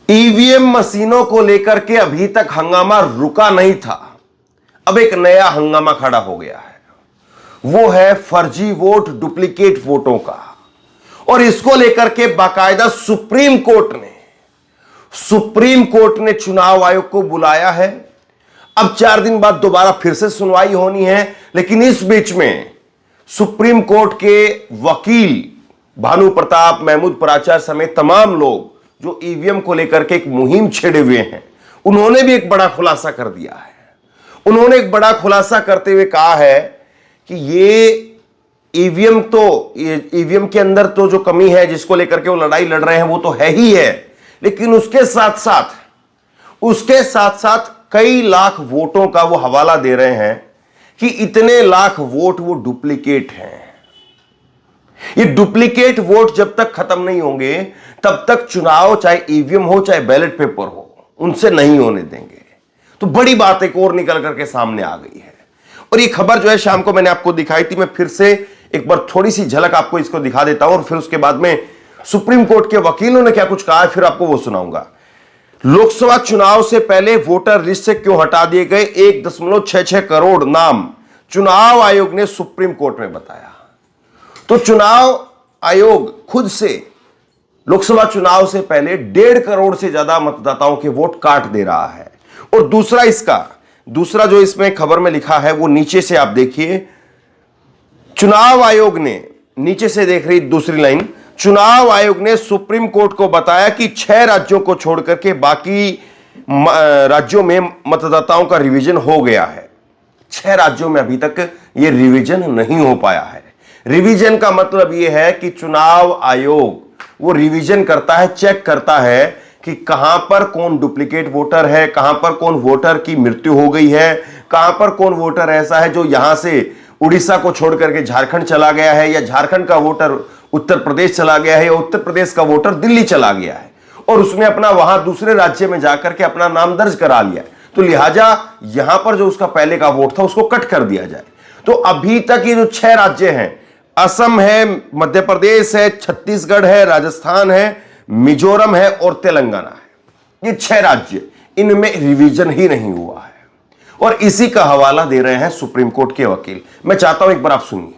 EVM मशीनों को लेकर के अभी तक हंगामा रुका नहीं था। अब एक नया हंगामा खड़ा हो गया है, वो है फर्जी वोट, डुप्लीकेट वोटों का। और इसको लेकर के बाकायदा सुप्रीम कोर्ट ने चुनाव आयोग को बुलाया है। अब 4 दिन बाद दोबारा फिर से सुनवाई होनी है, लेकिन इस बीच में सुप्रीम कोर्ट के वकील भानु प्रताप, महमूद प्राचार्य समेत तमाम लोग जो ईवीएम को लेकर के एक मुहिम छेड़े हुए हैं, उन्होंने भी एक बड़ा खुलासा कर दिया है। उन्होंने एक बड़ा खुलासा करते हुए कहा है कि ये ईवीएम के अंदर तो जो कमी है जिसको लेकर के वो लड़ाई लड़ रहे हैं वो तो है ही है, लेकिन उसके साथ साथ कई लाख वोटों का वो हवाला दे रहे हैं कि इतने लाख वोट वो डुप्लीकेट हैं। ये डुप्लीकेट वोट जब तक खत्म नहीं होंगे तब तक चुनाव, चाहे ईवीएम हो चाहे बैलेट पेपर हो, उनसे नहीं होने देंगे। तो बड़ी बात एक और निकल करके सामने आ गई है। और ये खबर जो है शाम को मैंने आपको दिखाई थी, मैं फिर से एक बार थोड़ी सी झलक आपको इसको दिखा देता हूं और फिर उसके बाद में सुप्रीम कोर्ट के वकीलों ने क्या कुछ कहा है फिर आपको वो सुनाऊंगा। लोकसभा चुनाव से पहले वोटर लिस्ट से क्यों हटा दिए गए 1.66 करोड़ नाम, चुनाव आयोग ने सुप्रीम कोर्ट में बताया। तो चुनाव आयोग खुद से लोकसभा चुनाव से पहले 1.5 करोड़ से ज्यादा मतदाताओं के वोट काट दे रहा है। और दूसरा जो इसमें खबर में लिखा है वो नीचे से आप देखिए, चुनाव आयोग ने, नीचे से देख रही दूसरी लाइन, चुनाव आयोग ने सुप्रीम कोर्ट को बताया कि 6 राज्यों को छोड़कर के बाकी राज्यों में मतदाताओं का रिवीजन हो गया है। 6 राज्यों में अभी तक यह रिवीजन नहीं हो पाया है। रिवीजन का मतलब यह है कि चुनाव आयोग वो रिवीजन करता है, चेक करता है कि कहां पर कौन डुप्लीकेट वोटर है, कहां पर कौन वोटर की मृत्यु हो गई है, कहां पर कौन वोटर ऐसा है जो यहां से उड़ीसा को छोड़ करके झारखंड चला गया है, या झारखंड का वोटर उत्तर प्रदेश चला गया है, या उत्तर प्रदेश का वोटर दिल्ली चला गया है और उसने अपना वहां दूसरे राज्य में जाकर के अपना नाम दर्ज करा लिया है। तो लिहाजा यहां पर जो उसका पहले का वोट था उसको कट कर दिया जाए। तो अभी तक ये जो 6 राज्य हैं, असम है, मध्य प्रदेश है, छत्तीसगढ़ है, राजस्थान है, मिजोरम है और तेलंगाना है, ये 6 राज्य, इनमें रिवीजन ही नहीं हुआ है। और इसी का हवाला दे रहे हैं सुप्रीम कोर्ट के वकील। मैं चाहता हूं एक बार आप सुनिए।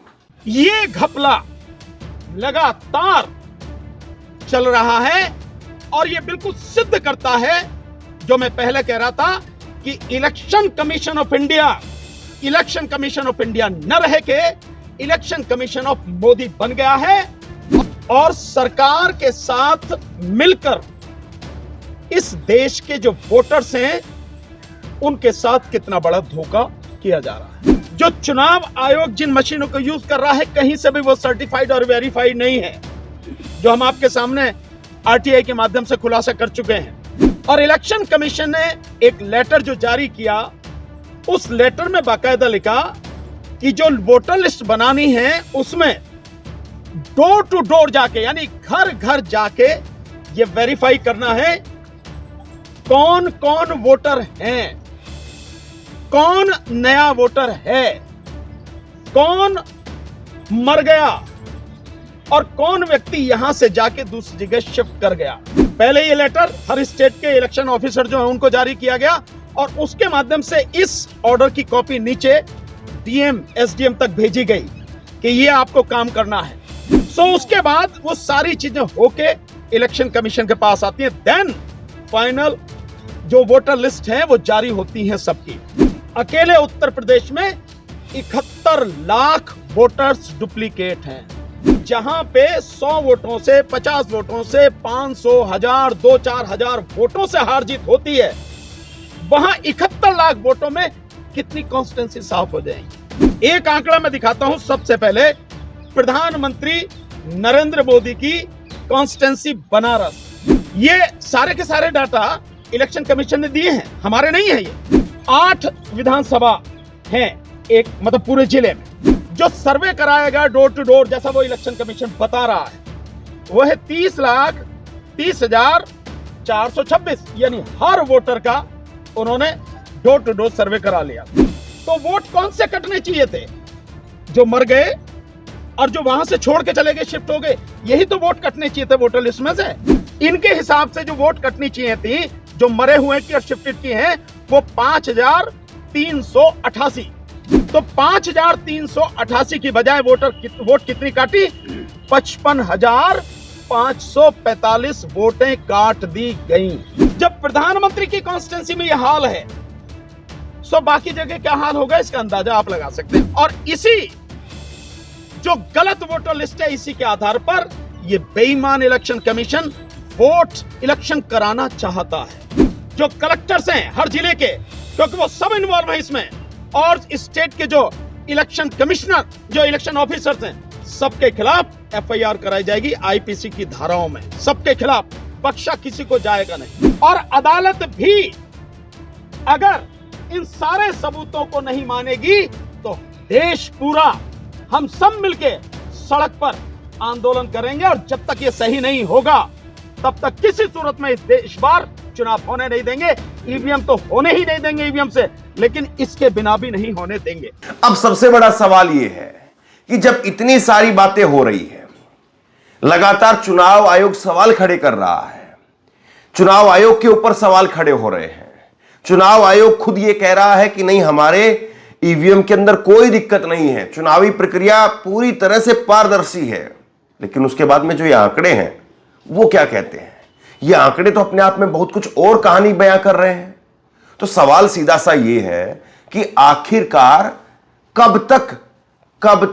ये घपला लगातार चल रहा है और ये बिल्कुल सिद्ध करता है जो मैं पहले कह रहा था कि इलेक्शन कमीशन ऑफ इंडिया न रह के इलेक्शन कमीशन ऑफ मोदी बन गया है और सरकार के साथ मिलकर इस देश के जो वोटर्स हैं उनके साथ कितना बड़ा धोखा किया जा रहा है। जो चुनाव आयोग जिन मशीनों को यूज कर रहा है कहीं से भी वो सर्टिफाइड और वेरीफाइड नहीं है, जो हम आपके सामने आरटीआई के माध्यम से खुलासा कर चुके हैं। और इलेक्शन कमीशन ने एक लेटर जो जारी किया, उस लेटर में बाकायदा लिखा कि जो वोटर लिस्ट बनानी है उसमें डोर टू डोर जाके, यानी घर घर जाके ये वेरीफाई करना है कौन कौन वोटर हैं, कौन नया वोटर है, कौन मर गया और कौन व्यक्ति यहां से जाके दूसरी जगह शिफ्ट कर गया। पहले ये लेटर हर स्टेट के इलेक्शन ऑफिसर जो है उनको जारी किया गया और उसके माध्यम से इस ऑर्डर की कॉपी नीचे डीएम, एसडीएम तक भेजी गई कि ये आपको काम करना है। सो उसके बाद वो सारी चीजें होके इलेक्शन कमीशन के पास आती है, देन फाइनल जो वोटर लिस्ट है वो जारी होती है सबकी। अकेले उत्तर प्रदेश में 71 लाख वोटर्स डुप्लीकेट हैं, जहां पे 100 वोटों से, 50 वोटों से, 500, 1000, 2-4 हजार वोटों से हार जीत होती है, वहां 71 लाख वोटों में कितनी कॉन्स्टिट्यूंसी साफ हो जाएंगी। एक आंकड़ा मैं दिखाता हूं। सबसे पहले प्रधानमंत्री नरेंद्र मोदी की कॉन्स्टिट्यूंसी बनारस, ये सारे के सारे डाटा इलेक्शन कमीशन ने दिए हैं, हमारे नहीं है। ये 8 विधानसभा हैं एक, मतलब पूरे जिले में। जो सर्वे कराएगा डोर टू डोर, जैसा वो इलेक्शन कमीशन बता रहा है, वो है 30,30,426, यानी हर वोटर का उन्होंने डोर टू डोर सर्वे करा लिया। तो वोट कौन से कटने चाहिए थे? जो मर गए और जो वहां से छोड़ के चले गए, शिफ्ट हो गए, यही तो वोट कटने चाहिए थे वोटर लिस्ट में से। इनके हिसाब से जो वोट कटनी चाहिए थी, जो मरे हुए की और शिफ्टेड की हैं, वो 5388। तो 5388 की बजाय वोट कितनी काटी? 55,545 वोटें काट दी गई। जब प्रधानमंत्री की कॉन्स्टिट्यूंसी में यह हाल है, सो बाकी जगह क्या हाल होगा इसका अंदाजा आप लगा सकते हैं। और इसी जो गलत वोटर लिस्ट है, इसी के आधार पर यह बेईमान इलेक्शन कमीशन वोट इलेक्शन कराना चाहता है। जो कलेक्टर्स हैं हर जिले के, क्योंकि वो सब इन्वॉल्व हैं इसमें, और स्टेट के जो इलेक्शन कमिश्नर, जो इलेक्शन ऑफिसर्स हैं, सबके खिलाफ एफआईआर कराई जाएगी आईपीसी की धाराओं में। सबके खिलाफ, बख्शा किसी को जाएगा नहीं। और अदालत भी अगर इन सारे सबूतों को नहीं मानेगी तो देश पूरा हम सब मिलके सड़क पर आंदोलन करेंगे। और जब तक ये सही नहीं होगा तब तक किसी सूरत में इस बार चुनाव होने नहीं देंगे। ईवीएम तो होने ही नहीं देंगे ईवीएम से, लेकिन इसके बिना भी नहीं होने देंगे। अब सबसे बड़ा सवाल यह है कि जब इतनी सारी बातें हो रही है, लगातार चुनाव आयोग सवाल खड़े कर रहा है, चुनाव आयोग के ऊपर सवाल खड़े हो रहे हैं, चुनाव आयोग खुद यह कह रहा है कि नहीं, हमारे ईवीएम के अंदर कोई दिक्कत नहीं है, चुनावी प्रक्रिया पूरी तरह से पारदर्शी है, लेकिन उसके बाद में जो ये आंकड़े हैं वो क्या कहते हैं? ये आंकड़े तो अपने आप में बहुत कुछ और कहानी बयां कर रहे हैं। तो सवाल सीधा सा ये है कि आखिरकार कब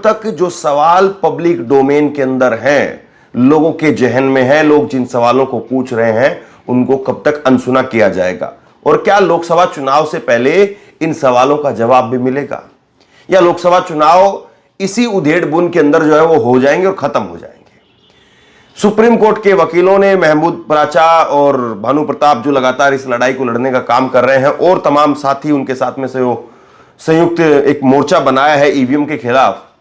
तक जो सवाल पब्लिक डोमेन के अंदर हैं, लोगों के जहन में है, लोग जिन सवालों को पूछ रहे हैं, उनको कब तक अनसुना किया जाएगा? और क्या लोकसभा चुनाव से पहले इन सवालों का जवाब भी मिलेगा, या लोकसभा चुनाव इसी उधेड़-बुन के अंदर जो है वो हो जाएंगे और खत्म हो जाएंगे? सुप्रीम कोर्ट के वकीलों ने, महमूद पराचा और भानु प्रताप जो लगातार इस लड़ाई को लड़ने का काम कर रहे हैं, और तमाम साथी उनके साथ में से वो संयुक्त एक मोर्चा बनाया है ईवीएम के खिलाफ,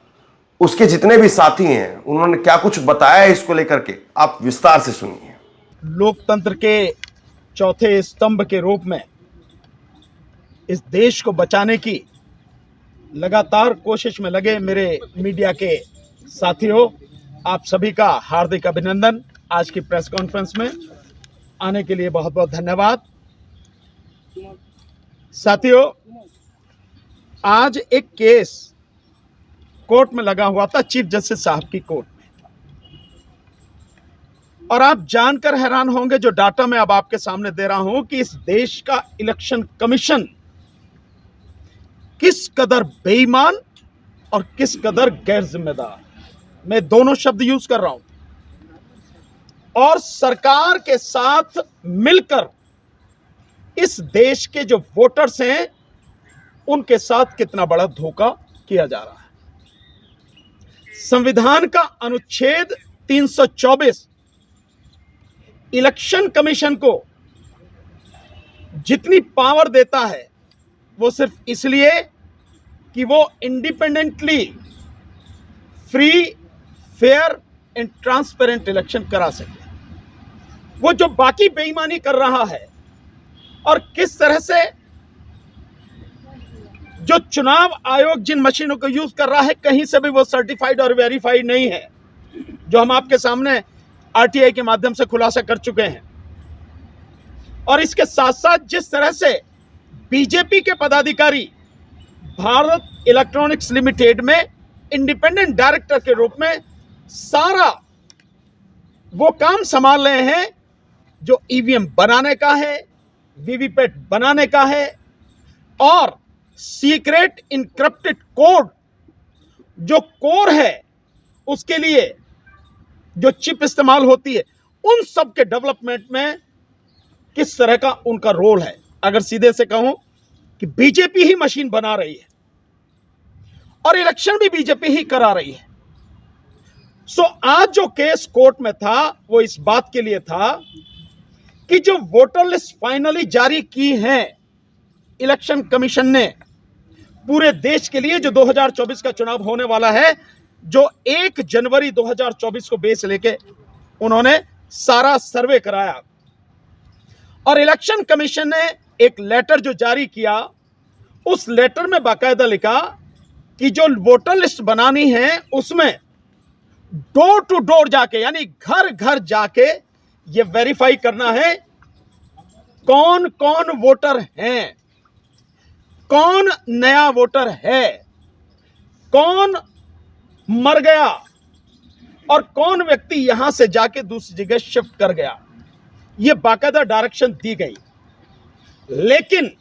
उसके जितने भी साथी हैं, उन्होंने क्या कुछ बताया है इसको लेकर के, आप विस्तार से सुनिए। लोकतंत्र के चौथे स्तंभ के रूप में इस देश को बचाने की लगातार कोशिश में लगे मेरे मीडिया के साथियों, आप सभी का हार्दिक अभिनंदन। आज की प्रेस कॉन्फ्रेंस में आने के लिए बहुत बहुत धन्यवाद। साथियों, आज एक केस कोर्ट में लगा हुआ था, चीफ जस्टिस साहब की कोर्ट में, और आप जानकर हैरान होंगे जो डाटा मैं अब आपके सामने दे रहा हूं कि इस देश का इलेक्शन कमीशन किस कदर बेईमान और किस कदर गैर जिम्मेदार, मैं दोनों शब्द यूज कर रहा हूं, और सरकार के साथ मिलकर इस देश के जो वोटर्स हैं उनके साथ कितना बड़ा धोखा किया जा रहा है। संविधान का अनुच्छेद 324 इलेक्शन कमीशन को जितनी पावर देता है वो सिर्फ इसलिए कि वो independently free, fair and transparent election करा सके। वो जो बाकी बेईमानी कर रहा है और किस तरह से जो चुनाव आयोग जिन मशीनों को यूज कर रहा है, कहीं से भी वो सर्टिफाइड और वेरीफाइड नहीं है, जो हम आपके सामने आरटीआई के माध्यम से खुलासा कर चुके हैं। और इसके साथ साथ जिस तरह से बीजेपी के पदाधिकारी भारत इलेक्ट्रॉनिक्स लिमिटेड में इंडिपेंडेंट डायरेक्टर के रूप में सारा वो काम संभाल रहे हैं जो ईवीएम बनाने का है, वीवीपैट बनाने का है, और सीक्रेट इनक्रिप्टेड कोड जो कोर है उसके लिए जो चिप इस्तेमाल होती है, उन सब के डेवलपमेंट में किस तरह का उनका रोल है। अगर सीधे से कहूं कि बीजेपी ही मशीन बना रही है और इलेक्शन भी बीजेपी ही करा रही है। सो आज जो केस कोर्ट में था वो इस बात के लिए था कि जो वोटर लिस्ट फाइनली जारी की है इलेक्शन कमीशन ने पूरे देश के लिए, जो 2024 का चुनाव होने वाला है, जो 1 जनवरी 2024 को बेस लेके उन्होंने सारा सर्वे कराया, और इलेक्शन कमीशन ने एक लेटर जो जारी किया, उस लेटर में बाकायदा लिखा कि जो वोटर लिस्ट बनानी है उसमें डोर टू डोर जाके, यानी घर घर जाके ये वेरीफाई करना है कौन कौन वोटर हैं, कौन नया वोटर है, कौन मर गया और कौन व्यक्ति यहां से जाके दूसरी जगह शिफ्ट कर गया। यह बाकायदा डायरेक्शन दी गई। लेकिन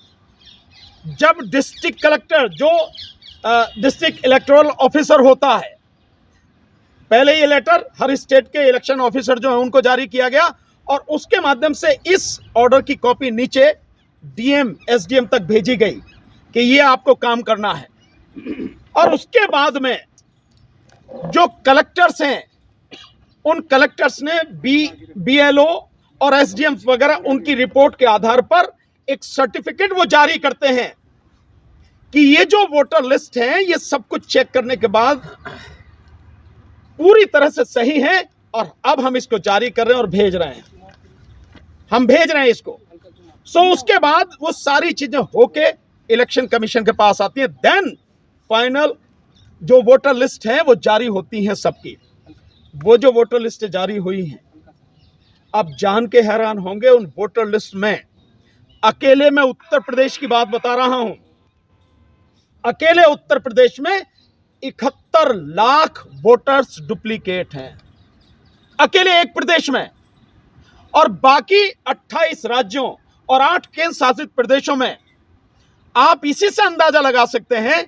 जब डिस्ट्रिक्ट कलेक्टर जो डिस्ट्रिक्ट इलेक्टोरल ऑफिसर होता है, पहले ये लेटर हर स्टेट के इलेक्शन ऑफिसर जो है उनको जारी किया गया और उसके माध्यम से इस ऑर्डर की कॉपी नीचे डीएम एसडीएम तक भेजी गई कि ये आपको काम करना है। और उसके बाद में जो कलेक्टर्स हैं उन कलेक्टर्स ने बीएलओ और एसडीएम वगैरह उनकी रिपोर्ट के आधार पर एक सर्टिफिकेट वो जारी करते हैं कि ये जो वोटर लिस्ट है ये सब कुछ चेक करने के बाद पूरी तरह से सही है और अब हम इसको जारी कर रहे हैं और भेज रहे हैं, हम भेज रहे हैं इसको। उसके बाद वो सारी चीजें होके इलेक्शन कमीशन के पास आती है, देन फाइनल जो वोटर लिस्ट है वो जारी होती है सबकी। वो जो वोटर लिस्ट जारी हुई है, अब जान के हैरान होंगे, उन वोटर लिस्ट में अकेले मैं उत्तर प्रदेश की बात बता रहा हूं, अकेले उत्तर प्रदेश में 71 लाख वोटर्स डुप्लीकेट हैं, अकेले एक प्रदेश में। और बाकी 28 राज्यों और 8 केंद्र शासित प्रदेशों में आप इसी से अंदाजा लगा सकते हैं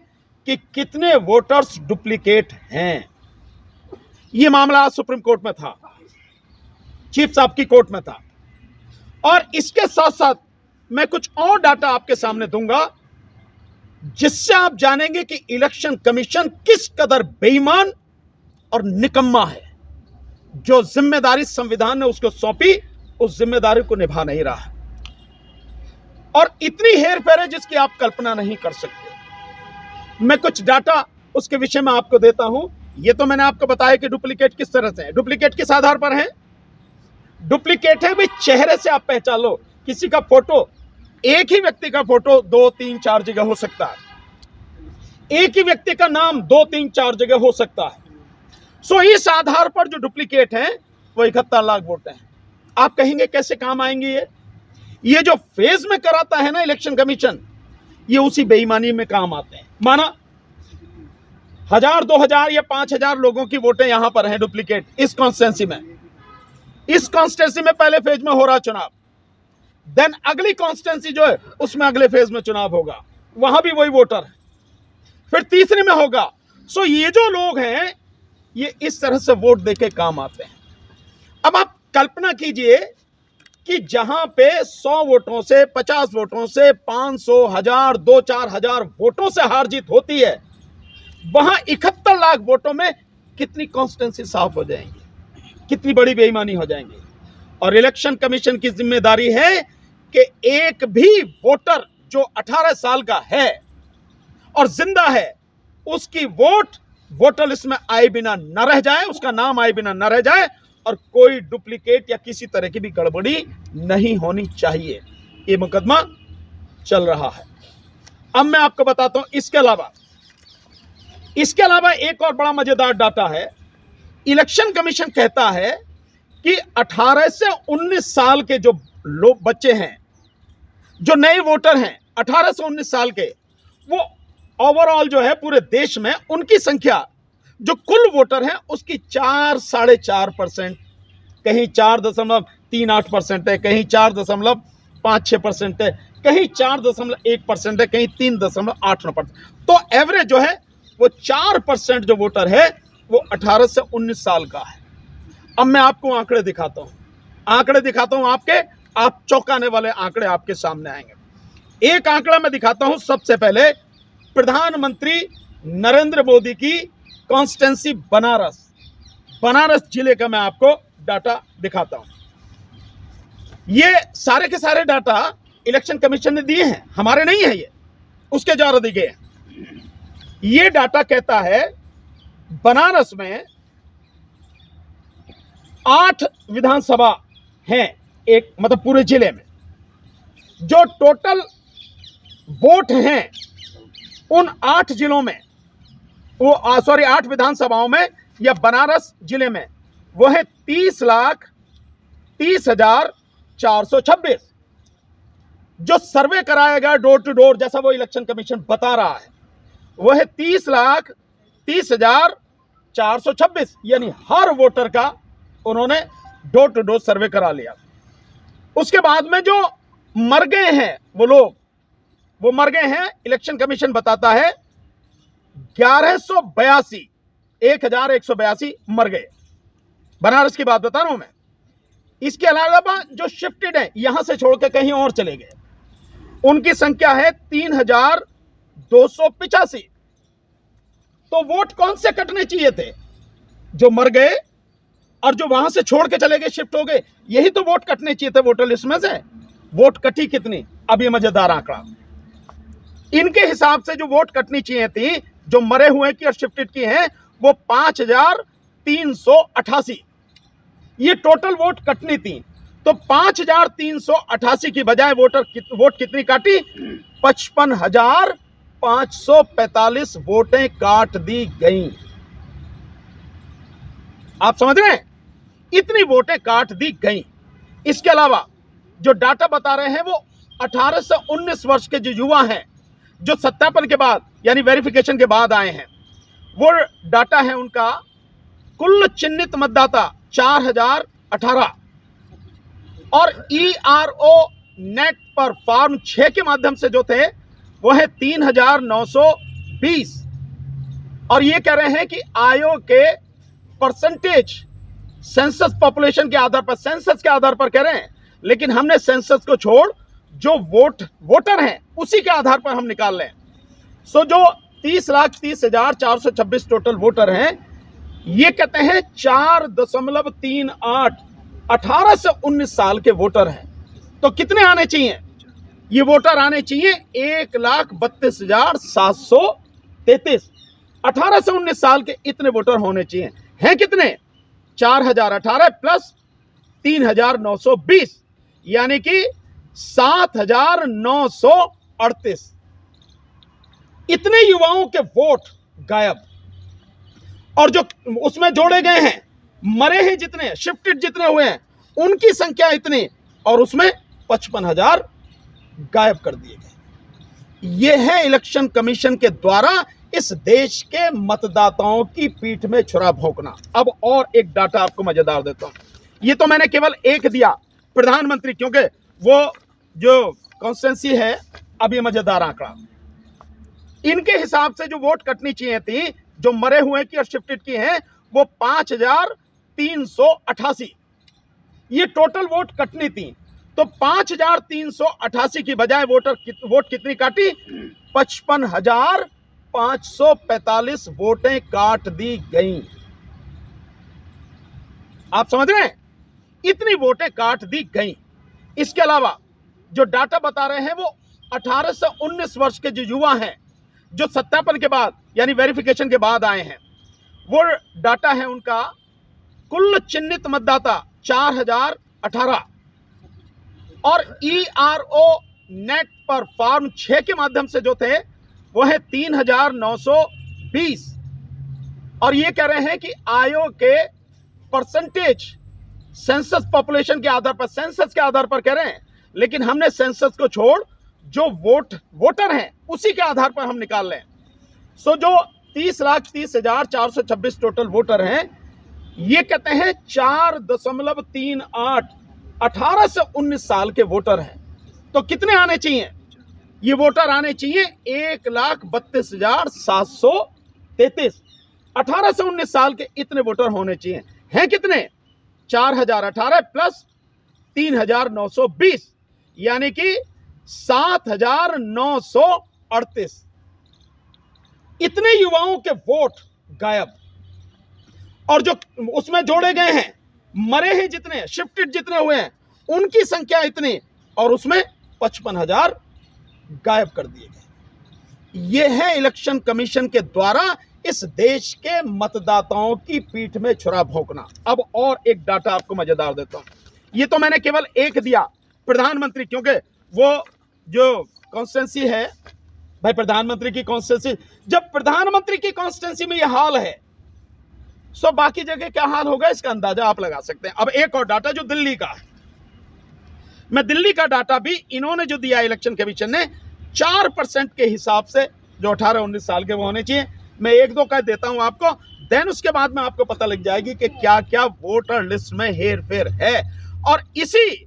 कि कितने वोटर्स डुप्लीकेट हैं। यह मामला सुप्रीम कोर्ट में था, चीफ साहब की कोर्ट में था। और इसके साथ साथ मैं कुछ और डाटा आपके सामने दूंगा जिससे आप जानेंगे कि इलेक्शन कमीशन किस कदर बेईमान और निकम्मा है। जो जिम्मेदारी संविधान ने उसको सौंपी उस जिम्मेदारी को निभा नहीं रहा है और इतनी हेरफेर है जिसकी आप कल्पना नहीं कर सकते। मैं कुछ डाटा उसके विषय में आपको देता हूं। यह तो मैंने आपको बताया कि डुप्लीकेट किस तरह से है। डुप्लीकेट किस आधार पर है? डुप्लीकेट है भाई चेहरे से आप पहचान लो, किसी का फोटो, एक ही व्यक्ति का फोटो 2, 3, 4 जगह हो सकता है, एक ही व्यक्ति का नाम 2, 3, 4 जगह हो सकता है। इस आधार पर जो डुप्लीकेट है वो 71 लाख वोट हैं। आप कहेंगे कैसे काम आएंगे ये जो फेज में कराता है ना इलेक्शन कमीशन, ये उसी बेईमानी में काम आते हैं। माना 1000, 2000 या 5000 लोगों की वोटें यहां पर हैं डुप्लीकेट इस कॉन्स्टिट्यूंसी में। इस कॉन्स्टिट्यूंसी में पहले फेज में हो रहा चुनाव, देन अगली कॉन्स्टिट्यूंसी जो है उसमें अगले फेज में चुनाव होगा, वहां भी वही वोटर है, फिर तीसरे में होगा। ये जो लोग हैं ये इस तरह से वोट देके काम आते हैं। अब आप कल्पना कीजिए कि जहां पे 100 वोटों से, 50 वोटों से, 500, 1000, 2-4 हजार वोटों से हार जीत होती है, वहां 71 लाख वोटों में कितनी कॉन्स्टिट्यूंसी साफ हो जाएंगी, कितनी बड़ी बेईमानी हो जाएंगी। और इलेक्शन कमीशन की जिम्मेदारी है कि एक भी वोटर जो 18 साल का है और जिंदा है उसकी वोटर लिस्ट में आए बिना न रह जाए, उसका नाम आए बिना न रह जाए और कोई डुप्लीकेट या किसी तरह की भी गड़बड़ी नहीं होनी चाहिए। ये मुकदमा चल रहा है। अब मैं आपको बताता हूं इसके अलावा एक और बड़ा मजेदार डाटा है। इलेक्शन कमीशन कहता है कि 18 से 19 साल के जो लोग बच्चे हैं, जो नए वोटर हैं 18 से 19 साल के, वो ओवरऑल जो है पूरे देश में उनकी संख्या जो कुल वोटर हैं उसकी 4-4.5%, कहीं 4.38% है, कहीं 4.56% है, कहीं 4.1% है, कहीं 3.89%। तो एवरेज जो है वो 4% जो वोटर है वो 18 से 19 साल का है। अब मैं आपको आंकड़े दिखाता हूं आप चौंकाने वाले आंकड़े आपके सामने आएंगे। एक आंकड़ा मैं दिखाता हूं। सबसे पहले प्रधानमंत्री नरेंद्र मोदी की कॉन्स्टिट्यूंसी बनारस जिले का मैं आपको डाटा दिखाता हूं। ये सारे के सारे डाटा इलेक्शन कमीशन ने दिए हैं, हमारे नहीं है, ये उसके द्वारा दिए गए हैं। ये डाटा कहता है बनारस में 8 विधानसभा हैं, एक मतलब पूरे जिले में जो टोटल वोट हैं उन 8 जिलों में, 8 विधानसभाओं में या बनारस जिले में वो है 30,40,000 30,426। जो सर्वे कराया गया डोर टू डोर, जैसा वो इलेक्शन कमीशन बता रहा है, वह है 30,30,426, यानी हर वोटर का उन्होंने डोर टू डोर सर्वे करा लिया। उसके बाद में जो मर गए हैं वो लोग, वो मर गए हैं, इलेक्शन कमीशन बताता है 1182, 1182 मर गए। बनारस की बात बता रहा हूं मैं। इसके अलावा जो शिफ्टेड है, यहां से छोड़कर कहीं और चले गए, उनकी संख्या है 3,285। तो वोट कौन से कटने चाहिए थे? जो मर गए और जो वहां से छोड़ के चले गए, शिफ्ट हो गए, यही तो वोट कटने चाहिए थे वोटर लिस्ट में से। वोट कटी कितनी? अब ये मजेदार आंकड़ा, इनके हिसाब से जो वोट कटनी चाहिए थी, जो मरे हुए की और शिफ्टेड की हैं, वो 5,388। ये टोटल वोट कटनी थी। तो 5,388 की बजाय वोट कितनी काटी? 55,545 वोटें काट दी गई। आप समझ रहे हैं? इतनी वोटें काट दी गई। इसके अलावा जो डाटा बता रहे हैं वो 18 से 19 वर्ष के जो युवा हैं, जो सत्यापन के बाद यानी वेरिफिकेशन के बाद आए हैं, वो डाटा है उनका। कुल चिन्हित मतदाता 4,018 और ERO नेट पर फॉर्म 6 के माध्यम से जो थे वो है 3,920। और ये कह रहे हैं कि आयोग के परसेंटेज सेंसस पॉपुलेशन के आधार पर, सेंसस के आधार पर कह रहे हैं, लेकिन हमने सेंसस को छोड़ जो वोटर हैं उसी के आधार पर हम निकाल लें। सो जो 30,30,426 टोटल वोटर हैं, ये कहते हैं 4.38 18 से 19 साल के वोटर हैं। तो कितने आने चाहिए? ये वोटर आने चाहिए 1,32,733। 18 से 19 साल के इतने वोटर होने चाहिए। हैं कितने? 4,018 प्लस 3,920, यानी कि 7,938। इतने युवाओं के वोट गायब। और जो उसमें जोड़े गए हैं, मरे हैं जितने, शिफ्टेड जितने हुए हैं, उनकी संख्या इतनी, और उसमें 55,000 गायब कर दिए गए। यह है इलेक्शन कमीशन के द्वारा इस देश के मतदाताओं की पीठ में छुरा भोंकना। अब और एक डाटा आपको मजेदार देता हूं। ये तो मैंने केवल एक दिया, प्रधानमंत्री, क्योंकि वो जो कॉन्स्टिट्यूंसी है। अब ये मजेदार आंकड़ा, इनके हिसाब से जो वोट कटनी चाहिए थी, जो मरे हुए की और शिफ्टेड की हैं, वो 5,388। ये टोटल वोट कटनी थी। तो 5,388 की बजाय वोट कितनी काटी? 55,545 वोटें काट दी गई। आप समझ रहे हैं? इतनी वोटें काट दी गई। इसके अलावा जो डाटा बता रहे हैं वो 18 से 19 वर्ष के जो युवा हैं, जो सत्यापन के बाद यानी वेरिफिकेशन के बाद आए हैं, वो डाटा है उनका। कुल चिन्हित मतदाता 4,018 और ERO नेट पर फॉर्म 6 के माध्यम से जो थे वो है 3,920। और ये कह रहे हैं कि आयोग के परसेंटेज सेंसस पॉपुलेशन के आधार पर, सेंसस के आधार पर कह रहे हैं, लेकिन हमने सेंसस को छोड़ जो वोटर हैं उसी के आधार पर हम निकाल लें। सो जो 30,30,426 टोटल वोटर हैं, ये कहते हैं 4.38 18 से 19 साल के वोटर हैं। तो कितने आने चाहिए? ये वोटर आने चाहिए 1,32,733। 18 से 19 साल के इतने वोटर होने चाहिए। हैं कितने? 4,018 प्लस 3,920, यानी कि 7,938। इतने युवाओं के वोट गायब। और जो उसमें जोड़े गए हैं, मरे हैं जितने, शिफ्टेड जितने हुए हैं, उनकी संख्या इतनी, और उसमें 55,000 गायब कर दिए गए। यह है इलेक्शन कमीशन के द्वारा इस देश के मतदाताओं की पीठ में छुरा भोंकना। अब और एक डाटा आपको मजेदार देता हूं। ये तो मैंने केवल एक दिया, प्रधानमंत्री, क्योंकि वो जो कॉन्स्टिट्यूंसी है भाई, प्रधानमंत्री की कॉन्स्टिट्यूंसी, जब प्रधानमंत्री की कॉन्स्टिट्यूंसी में यह हाल है सो बाकी जगह क्या हाल होगा इसका अंदाजा आप लगा सकते हैं। अब एक और डाटा जो दिल्ली का है, मैं दिल्ली का डाटा भी इन्होंने जो दिया इलेक्शन कमीशन ने 4% के हिसाब से, जो 18-19 साल के वो होने चाहिए, मैं एक दो कह देता हूं आपको, देन उसके बाद में आपको पता लग जाएगी कि क्या क्या वोटर लिस्ट में हेर फेर है। और इसी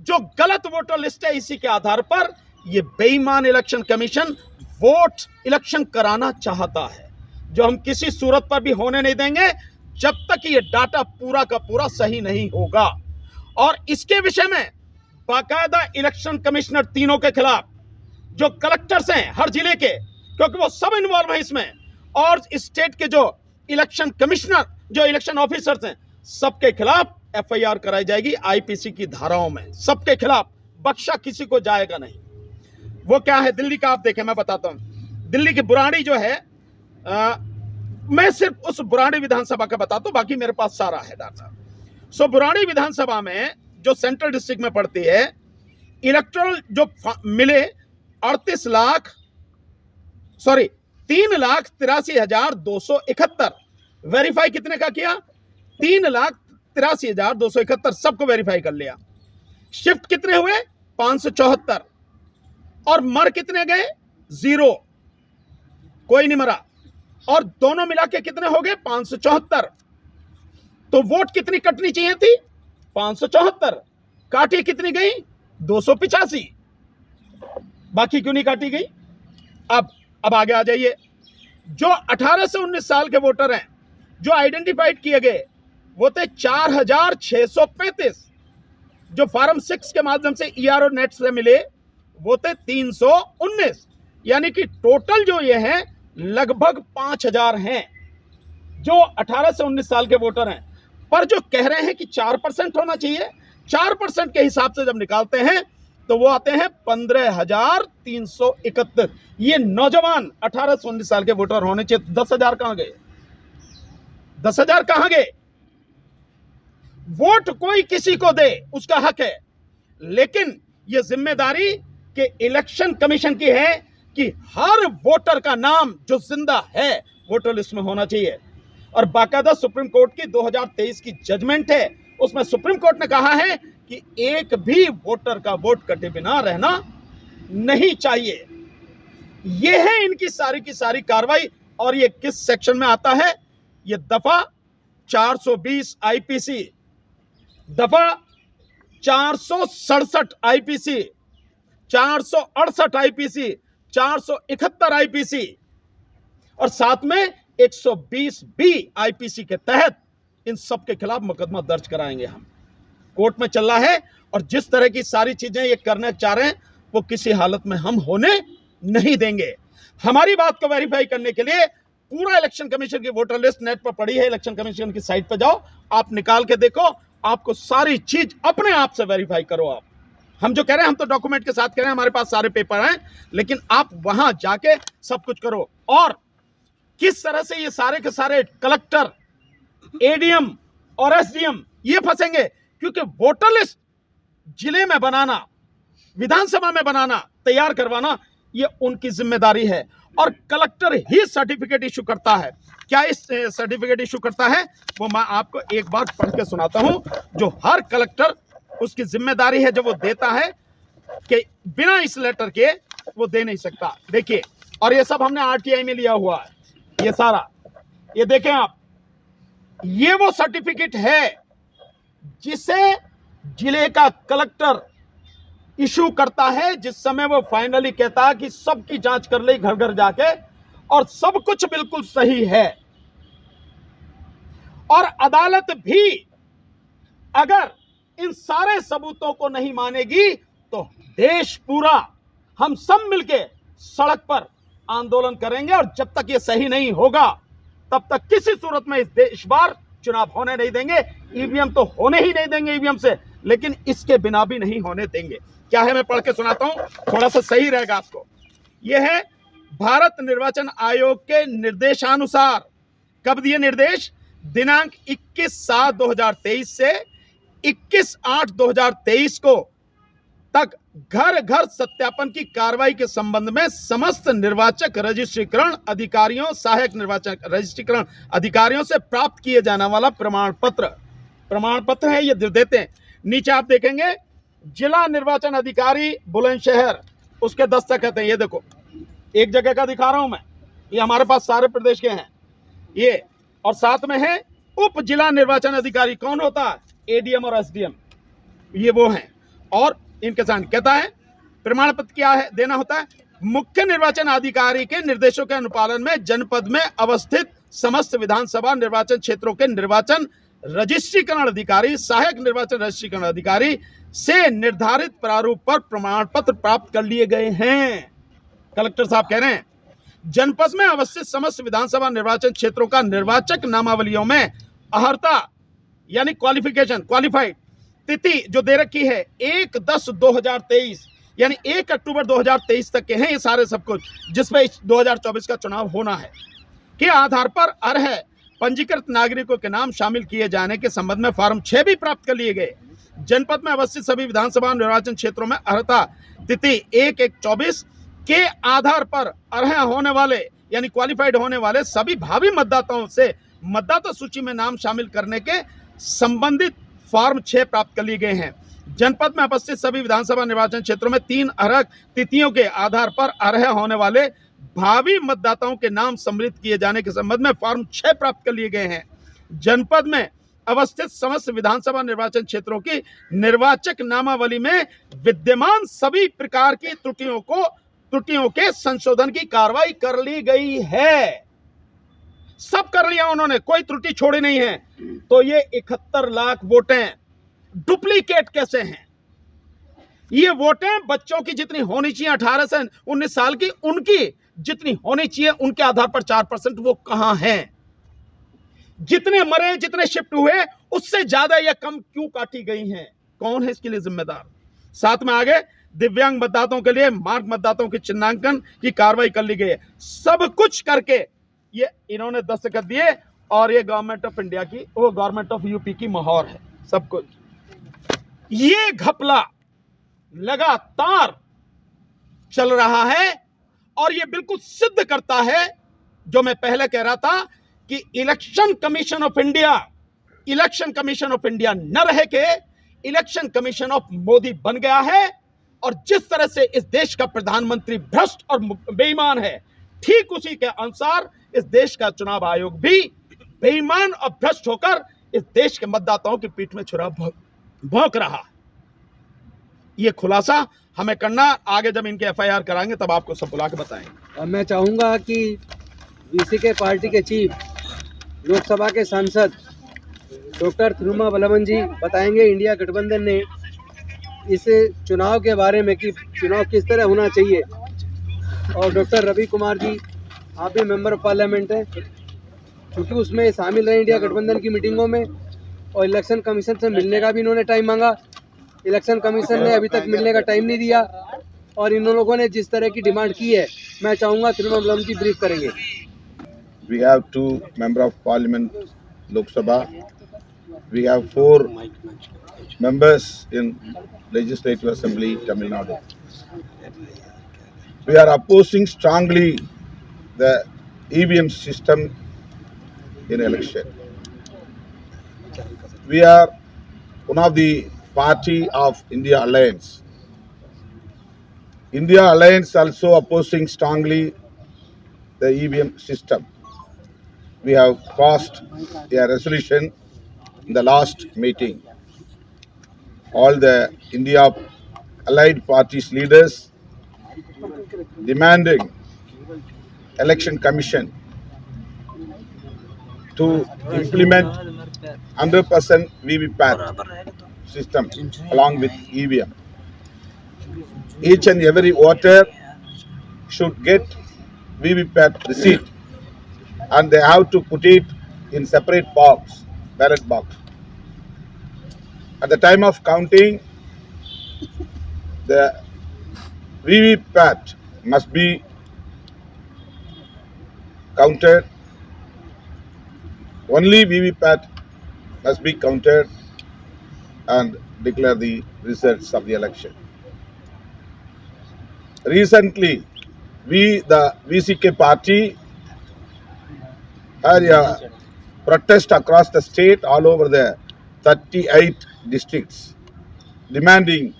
जो गलत वोटर लिस्ट है, इसी के आधार पर ये बेईमान इलेक्शन कमीशन वोट इलेक्शन कराना चाहता है, जो हम किसी सूरत पर भी होने नहीं देंगे जब तक ये डाटा पूरा का पूरा सही नहीं होगा। और इसके विषय में बाकायदा इलेक्शन कमिश्नर तीनों के खिलाफ, जो कलेक्टर्स हैं हर जिले के, क्योंकि वो सब इन्वॉल्व हैं इसमें, और स्टेट के जो इलेक्शन कमिश्नर, जो इलेक्शन ऑफिसर्स हैं, सबके खिलाफ एफआईआर कराई जाएगी आईपीसी की धाराओं में, सबके खिलाफ, बख्शा किसी को जाएगा नहीं। वो क्या है दिल्ली का, आप देखें, मैं बताता हूं। दिल्ली की बुराड़ी जो है, मैं सिर्फ उस बुराड़ी विधानसभा का बताता हूं, बाकी मेरे पास सारा है डाटा। सो बुराड़ी विधानसभा में जो सेंट्रल डिस्ट्रिक्ट में पड़ती है, इलेक्टोरल जो मिले 3,83,271। वेरीफाई कितने का किया? 3,83,271, सबको वेरीफाई कर लिया। शिफ्ट कितने हुए? 574। और मर कितने गए? 0, कोई नहीं मरा। और दोनों मिला के कितने हो गए? 574। तो वोट कितनी कटनी चाहिए थी? 574। काटी कितनी गई? 285। बाकी क्यों नहीं काटी गई? अब आगे आ जाइए। जो 18 से 19 साल के वोटर हैं, जो आइडेंटिफाइड किए गए, वो थे 4,635। जो फॉर्म 6 के माध्यम से ईआरओ नेट से मिले, वो थे 319। यानी कि टोटल जो ये हैं लगभग 5,000 हैं जो 18 से 19 साल के वोटर हैं। पर जो कह रहे हैं कि 4% होना चाहिए, 4% के हिसाब से जब निकालते हैं तो वो आते हैं 15,371। ये नौजवान 18 से 19 साल के वोटर होने चाहिए। 10,000 कहां गए? 10,000 कहां गए? वोट कोई किसी को दे, उसका हक है, लेकिन यह जिम्मेदारी के इलेक्शन कमीशन की है कि हर वोटर का नाम जो जिंदा है वोटर लिस्ट में होना चाहिए। और बाकायदा सुप्रीम कोर्ट की 2023 की जजमेंट है, उसमें सुप्रीम कोर्ट ने कहा है कि एक भी वोटर का वोट कटे बिना रहना नहीं चाहिए। यह है इनकी सारी की सारी कार्रवाई। और यह किस सेक्शन में आता है? यह दफा 420 आईपीसी, दफा 467 आईपीसी, 468 आईपीसी, 471 आईपीसी और साथ में 120 बी आईपीसी के तहत इन सब के खिलाफ मुकदमा दर्ज कराएंगे। हम कोर्ट में चल रहा है। और जिस तरह की सारी चीजें ये करना चाह रहे हैं, वो किसी हालत में हम होने नहीं देंगे। हमारी बात को वेरीफाई करने के लिए पूरा इलेक्शन कमीशन की वोटर लिस्ट नेट पर पड़ी है, इलेक्शन कमीशन की साइट पर जाओ, आप निकाल के देखो, आपको सारी चीज अपने आप से वेरीफाई करो। आप, हम जो कह रहे हैं, हम तो डॉक्यूमेंट के साथ कह रहे हैं, हमारे पास सारे पेपर हैं, लेकिन आप वहां जाके सब कुछ करो। और किस तरह से ये सारे के सारे कलेक्टर, एडीएम और एसडीएम ये फंसेंगे, क्योंकि वोटर लिस्ट जिले में बनाना, विधानसभा में बनाना, तैयार करवाना, ये उनकी जिम्मेदारी है। और कलेक्टर ही सर्टिफिकेट इशू करता है। क्या इस सर्टिफिकेट इशू करता है? वो मैं आपको एक बार पढ़ के सुनाता हूं, जो हर कलेक्टर उसकी जिम्मेदारी है, जो वो देता है, कि बिना इस लेटर के वो दे नहीं सकता। देखिए, और ये सब हमने आरटीआई में लिया हुआ है, ये सारा, ये देखें आप, ये वो सर्टिफिकेट है जिसे जिले का कलेक्टर इशू करता है, जिस समय वो फाइनली कहता है कि सबकी जांच कर ली घर घर जाके और सब कुछ बिल्कुल सही है। और अदालत भी अगर इन सारे सबूतों को नहीं मानेगी तो देश पूरा, हम सब मिलके सड़क पर आंदोलन करेंगे। और जब तक ये सही नहीं होगा, तब तक किसी सूरत में इस देश बार चुनाव होने नहीं देंगे। ईवीएम तो होने ही नहीं देंगे ईवीएम से, लेकिन इसके बिना भी नहीं होने देंगे। क्या है, मैं पढ़ के सुनाता हूं, थोड़ा सा सही रहेगा आपको। यह है भारत निर्वाचन आयोग के निर्देशानुसार। कब दिए निर्देश? दिनांक 21/7/2023 से 21/8/2023 को तक घर घर सत्यापन की कार्रवाई के संबंध में समस्त निर्वाचक रजिस्ट्रीकरण अधिकारियों, सहायक निर्वाचन रजिस्ट्रीकरण अधिकारियों से प्राप्त किए जाने वाला प्रमाण पत्र है, ये देते हैं। नीचे आप देखेंगे जिला निर्वाचन अधिकारी बुलंदशहर, उसके दस्तखत हैं। ये देखो, एक जगह का दिखा रहा हूं मैं, ये हमारे पास सारे प्रदेश के हैं ये, और साथ में है उप जिला निर्वाचन अधिकारी। कौन होता है? एडीएम और एसडीएम, ये वो हैं। और इनके साथ कहता है प्रमाण पत्र क्या है देना होता है? मुख्य निर्वाचन अधिकारी के निर्देशों के अनुपालन में जनपद में अवस्थित समस्त विधानसभा निर्वाचन क्षेत्रों के निर्वाचन रजिस्ट्रीकरण अधिकारी, सहायक निर्वाचन रजिस्ट्रीकरण अधिकारी से निर्धारित प्रारूप पर प्रमाण पत्र प्राप्त कर लिए गए हैं। कलेक्टर साहब कह रहे हैं जनपद में अवस्थित समस्त विधानसभा निर्वाचन क्षेत्रों का निर्वाचक नामावलियों में अहर्ता यानी क्वालिफाइड तिथि जो दे रखी है 1/10/2023 यानी 1 अक्टूबर 2023 तक के हैं ये सारे सब कुछ, जिसमें 2024 का चुनाव होना है, के आधार पर अर्ह पंजीकृत नागरिकों के नाम शामिल किए जाने के संबंध में फॉर्म 6 भी प्राप्त कर लिए गए। जनपद में अवस्थित सभी विधानसभा निर्वाचन क्षेत्रों में अर्हता तिथि 1/1/24 के आधार पर अर्ह होने वाले यानी क्वालिफाइड होने वाले सभी भावी मतदाताओं से मतदाता सूची में नाम शामिल करने के संबंधित फॉर्म 6 प्राप्त कर लिए गए हैं। जनपद में उपस्थित सभी विधानसभा निर्वाचन क्षेत्रों में 3 अर्ह तिथियों के आधार पर अर्ह होने वाले भावी मतदाताओं के नाम सम्मिलित किए जाने के संबंध में फॉर्म 6 प्राप्त कर लिए गए हैं। जनपद में अवस्थित समस्त विधानसभा निर्वाचन क्षेत्रों की निर्वाचक नामावली में विद्यमान सभी प्रकार की त्रुटियों के संशोधन की कार्रवाई कर ली गई है। सब कर लिया उन्होंने, कोई त्रुटि छोड़ी नहीं है। तो ये 71 लाख वोटें डुप्लीकेट कैसे हैं? ये वोटें बच्चों की जितनी होनी चाहिए 18 से 19 साल की, उनकी जितनी होनी चाहिए उनके आधार पर 4% वो कहां हैं? जितने मरे, जितने शिफ्ट हुए, उससे ज्यादा या कम क्यों काटी गई हैं? कौन है इसके लिए जिम्मेदार? साथ में आगे दिव्यांग मतदाताओं के लिए मार्ग मतदाताओं के चिन्हांकन की कार्रवाई कर ली गई है। सब कुछ करके ये इन्होंने दस्तखत दिए और ये गवर्नमेंट ऑफ इंडिया की, वो गवर्नमेंट ऑफ यूपी की मोहर है सब कुछ। ये घपला लगातार चल रहा है और ये बिल्कुल सिद्ध करता है जो मैं पहले कह रहा था कि इलेक्शन कमीशन ऑफ इंडिया न रह के इलेक्शन कमीशन ऑफ मोदी बन गया है। और जिस तरह से इस देश का प्रधानमंत्री भ्रष्ट और बेईमान है, ठीक उसी के अनुसार इस देश का चुनाव आयोग भी बेईमान और भ्रष्ट होकर इस देश के मतदाताओं की पीठ में छुरा भौंक रहा। ये खुलासा हमें करना, आगे जब इनके एफआईआर कराएंगे तब आपको सब बुला के बताएंगे। और मैं चाहूंगा कि वीसीके पार्टी के चीफ, लोकसभा के सांसद डॉक्टर तिरुमावलवन जी बताएंगे इंडिया गठबंधन ने इस चुनाव के बारे में कि चुनाव किस तरह होना चाहिए। और डॉक्टर रवि कुमार जी, आप भी मेंबर ऑफ पार्लियामेंट हैं, क्योंकि उसमें शामिल रहे इंडिया गठबंधन की मीटिंगों में, और इलेक्शन कमीशन से मिलने का भी इन्होंने टाइम मांगा। इलेक्शन कमीशन ने अभी तक मिलने का टाइम नहीं दिया और इन लोगों ने जिस तरह की डिमांड की है, मैं चाहूँगा तिरुमावलवन जी ब्रीफ करेंगे। We have 2 members of parliament, Lok Sabha. We have 4 members in Legislative Assembly, Tamil Nadu. We are opposing strongly the EVM system in election. We are one of the party of India Alliance. India Alliance also opposing strongly the EVM system. We have passed a resolution in the last meeting. All the India allied parties leaders demanding election commission to implement 100% VVPAT system along with EVM. Each and every voter should get VVPAT receipt and they have to put it in separate box, ballot box. At the time of counting, the VVPAT must be counted. Only VVPAT must be counted and declare the results of the election. recently we, the VCK party, had a protest across the state, all over the 38 districts, demanding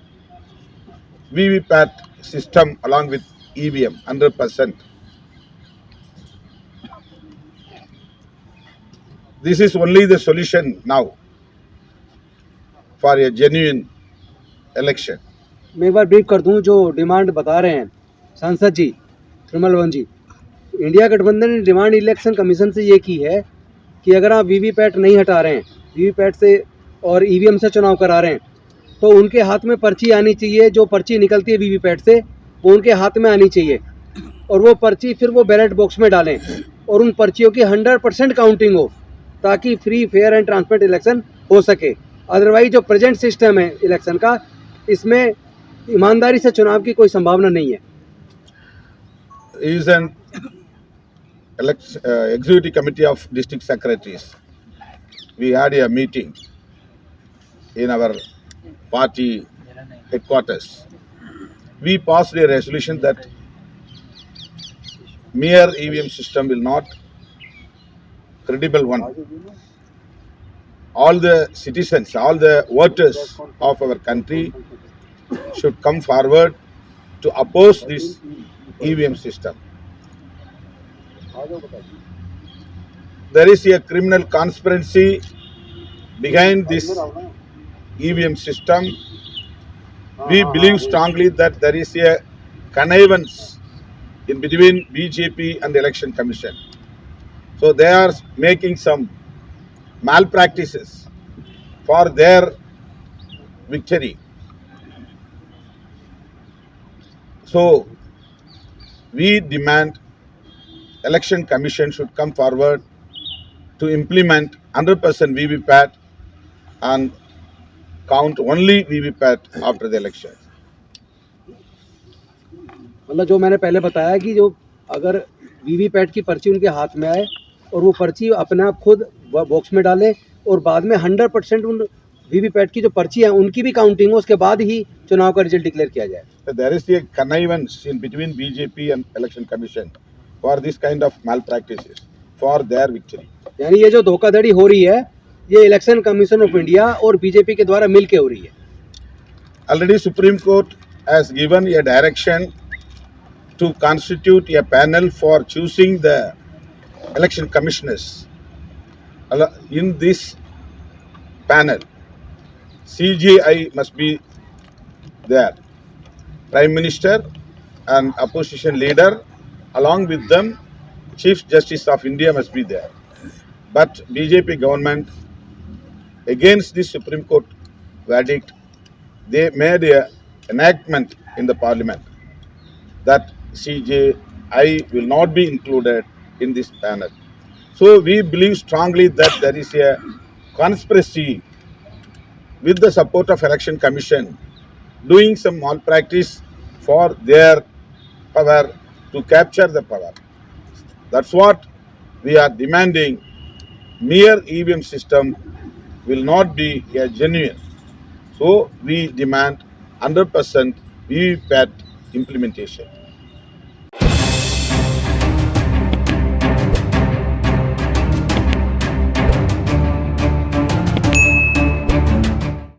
VVPAT system along with EVM 100%. This is only the solution now for a genuine election. मैं एक बार brief कर दूं जो demand बता रहे हैं सांसद जी Tirumala one जी। India गठबंधन ने डिमांड इलेक्शन कमीशन से ये की है कि अगर आप वीवीपैट नहीं हटा रहे हैं, वीवीपैट से और ईवीएम से चुनाव करा रहे हैं, तो उनके हाथ में पर्ची आनी चाहिए। जो पर्ची निकलती है वीवीपैट से वो उनके हाथ में आनी चाहिए और वो पर्ची फिर वो बैलेट बॉक्स में डालें और उन पर्चियों की 100% काउंटिंग हो, ताकि free fair and transparent election हो सके। अदरवाइज जो प्रेजेंट सिस्टम है इलेक्शन का, इसमें ईमानदारी से चुनाव की कोई संभावना नहीं है। Is an executive committee of district secretaries. We had a meeting in our party headquarters. We passed a resolution that mere EVM system will not credible one. All the citizens, all the voters of our country should come forward to oppose this EVM system. There is a criminal conspiracy behind this EVM system. We believe strongly that there is a connivance in between BJP and the Election Commission. So they are making some malpractices for their victory. So we demand Election Commission should come forward to implement 100% VVPAT and count only VVPAT after the election. मतलब जो मैंने पहले बताया कि जो अगर VVPAT की पर्ची उनके हाथ में आए और वो पर्ची अपने आप खुद बॉक्स में डालें और बाद में 100% उन वीवीपैट की जो पर्ची है उनकी भी काउंटिंग हो, उसके बाद ही चुनाव का रिजल्ट डिक्लेयर किया जाए। There is a connivance in between BJP and Election Commission for this kind of malpractices for their victory. यानी ये जो धोखाधड़ी हो रही है ये इलेक्शन कमीशन ऑफ इंडिया और बीजेपी के द्वारा मिलके हो रही है। Already Supreme Court has given a direction to constitute a panel for choosing the election commissioners. In this panel, CJI must be there, Prime Minister and opposition leader, along with them Chief Justice of India must be there. But BJP government, against this Supreme Court verdict, they made a enactment in the parliament that CJI will not be included in this panel. So we believe strongly that there is a conspiracy with the support of Election Commission doing some malpractice for their power to capture the power. That's what we are demanding. Mere EVM system will not be a genuine. So we demand 100% VVPAT implementation.